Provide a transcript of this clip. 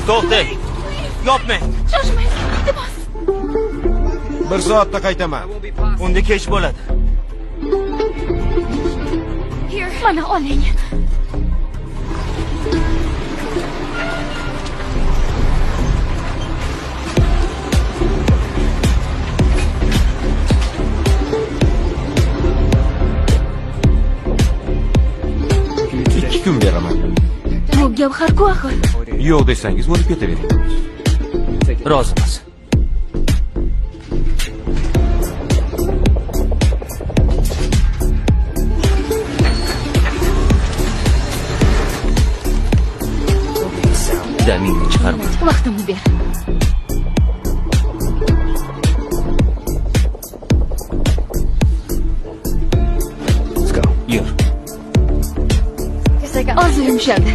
To'xtang. Yopmang. Shoshmang, iltimos. 1 soatda qaytaman. Unda kech bo'ladi. Mana oling. Ikki kun beraman. Bu Gavhar-ku axir. Yo'q desangiz bo'lib ketavering. Rozimiz. Damingni chiqarma. Vaqtimni ber. Yur. Hozir yumshadi.